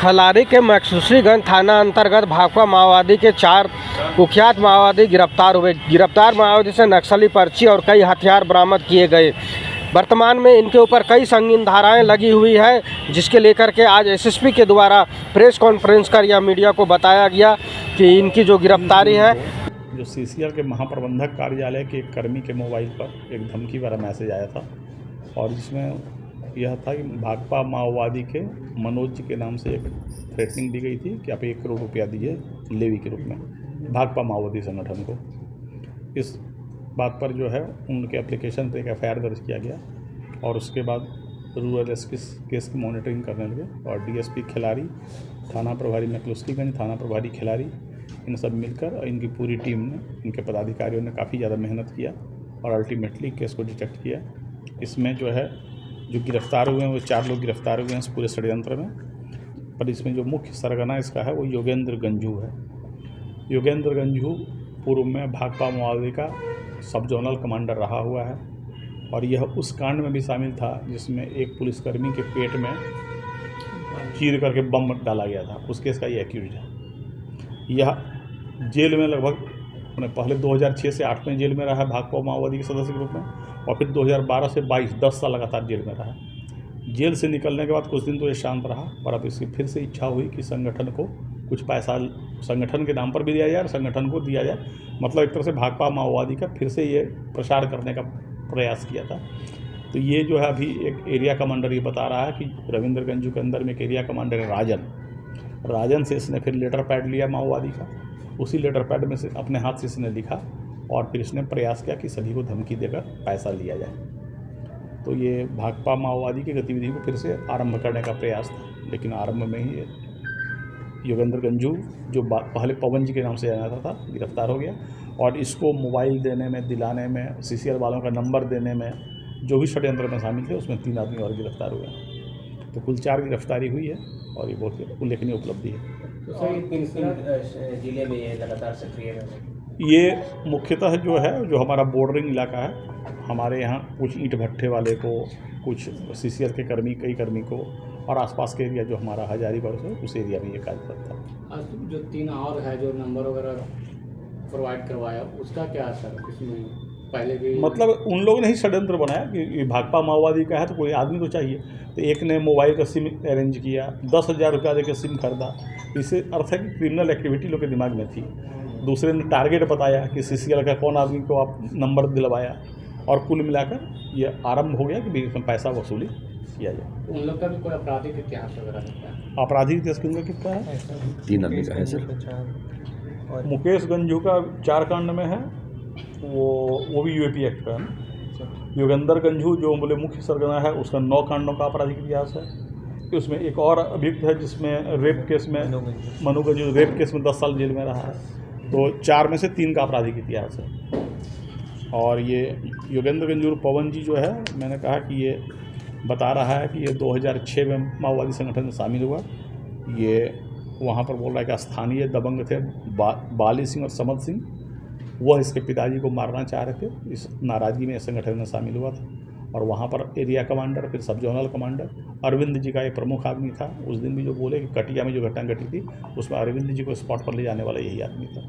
खलारी के मकसूसीगंज थाना अंतर्गत भाकपा माओवादी के 4 कुख्यात माओवादी गिरफ्तार हुए। गिरफ्तार माओवादी से नक्सली पर्ची और कई हथियार बरामद किए गए। वर्तमान में इनके ऊपर कई संगीन धाराएं लगी हुई है, जिसके लेकर के आज एसएसपी के द्वारा प्रेस कॉन्फ्रेंस कर यह मीडिया को बताया गया कि इनकी जो गिरफ्तारी है। जो सीसीएल के महाप्रबंधक कार्यालय के एक कर्मी के मोबाइल पर एक धमकी वाला मैसेज आया था और जिसमें यह था कि भाकपा माओवादी के मनोज जी के नाम से एक थ्रेटनिंग दी गई थी कि आप 1 करोड़ रुपया दीजिए लेवी के रूप में भाकपा माओवादी संगठन को। इस बात पर जो है उनके एप्लीकेशन पे एक एफआईआर दर्ज किया गया और उसके बाद रूरल एसपी केस की मॉनिटरिंग करने लगे और डीएसपी खिलाड़ी, थाना प्रभारी मकसूसीगंज, थाना प्रभारी खिलाड़ी, इन सब मिलकर और इनकी पूरी टीम ने, इनके पदाधिकारियों ने काफ़ी ज़्यादा मेहनत किया और अल्टीमेटली केस को डिटेक्ट किया। इसमें जो है जो गिरफ्तार हुए हैं वो 4 लोग गिरफ्तार हुए हैं इस पूरे षड्यंत्र में, पर इसमें जो मुख्य सरगना इसका है वो योगेंद्र गंजू है। योगेंद्र गंजू पूर्व में भाकपा माओवादी का सब जोनल कमांडर रहा हुआ है और यह उस कांड में भी शामिल था जिसमें एक पुलिसकर्मी के पेट में चीर करके बम डाला गया था। उस केस का ये एक्यूज है। यह जेल में लगभग पहले 2006 से 8 में जेल में रहा है भाकपा माओवादी के सदस्य के रूप में और फिर 2012 से 22 10 साल लगातार जेल में रहा। जेल से निकलने के बाद कुछ दिन तो ये शांत रहा, पर अब इसकी फिर से इच्छा हुई कि संगठन को कुछ पैसा संगठन के नाम पर भी दिया जाए और संगठन को दिया जाए। मतलब एक तरह से भाकपा माओवादी का फिर से ये प्रचार करने का प्रयास किया था। तो ये जो है अभी एक एरिया कमांडर ये बता रहा है कि रविंद्र गंजू के अंदर में एक एरिया कमांडर है राजन से इसने फिर लेटर पैड लिया माओवादी का। उसी लेटर पैड में से अपने हाथ से इसने लिखा और फिर इसने प्रयास किया कि सभी को धमकी देकर पैसा लिया जाए। तो ये भाकपा माओवादी की गतिविधि को फिर से आरंभ करने का प्रयास था, लेकिन आरंभ में ही योगेंद्र गंजू जो पहले पवन जी के नाम से जाना था गिरफ्तार हो गया और इसको मोबाइल देने में, दिलाने में, सीसीएल वालों का नंबर देने में जो भी षड्यंत्र में शामिल थे उसमें 3 आदमी और गिरफ्तार हुए। तो कुल 4 गिरफ्तारी हुई है और ये बहुत उल्लेखनीय उपलब्धि है। तो सर किन जिले में ये लगातार सक्रिय है? ये मुख्यतः जो है जो हमारा बॉर्डरिंग इलाका है, हमारे यहाँ कुछ ईंट भट्ठे वाले को, कुछ सीसीएल के कई कर्मी को और आसपास के एरिया जो हमारा हजारीबाग है उस एरिया में ये कार्य करता है। जो 3 और है जो नंबर वगैरह प्रोवाइड करवाया उसका क्या असर इसमें पहले भी मतलब उन लोगों ने ही षड्यंत्र बनाया कि भाकपा माओवादी का है तो कोई आदमी तो चाहिए। तो एक ने मोबाइल का सिम अरेंज किया, 10,000 रुपया देकर सिम खरीदा। इससे अर्थ है कि क्रिमिनल एक्टिविटी लोग के दिमाग में थी। दूसरे ने टारगेट बताया कि सीसीएल का कौन आदमी को आप नंबर दिलवाया और कुल मिलाकर ये आरंभ हो गया कि इसमें पैसा वसूली किया जाए। उन लोग का भी कोई आपराधिक इतिहास वगैरह है? आपराधिक इतिहास कितना है? 3 आदमी का है सर। मुकेश गंजू का 4 कांड में है, वो भी यूएपी एक्ट का है। योगेंद्र गंजू जो बोले मुख्य सरगना है उसका 9 कांडों का आपराधिक इतिहास है। उसमें एक और अभियुक्त है जिसमें रेप केस में मनु गंजू रेप केस में 10 साल जेल में रहा है। तो 4 में से 3 का आपराधिक इतिहास है। और ये योगेंद्र गंजू पवन जी जो है, मैंने कहा कि ये बता रहा है कि ये 2006 में माओवादी संगठन में शामिल हुआ। ये वहाँ पर बोल रहा है कि स्थानीय दबंग थे बाली सिंह और समद सिंह, वह इसके पिताजी को मारना चाह रहे थे। इस नाराज़गी में संगठन में शामिल हुआ था और वहाँ पर एरिया कमांडर, फिर सब जोनल कमांडर अरविंद जी का एक प्रमुख आदमी था। उस दिन भी जो बोले कि कटिया में जो घटना घटी थी उसमें अरविंद जी को स्पॉट पर ले जाने वाला यही आदमी था।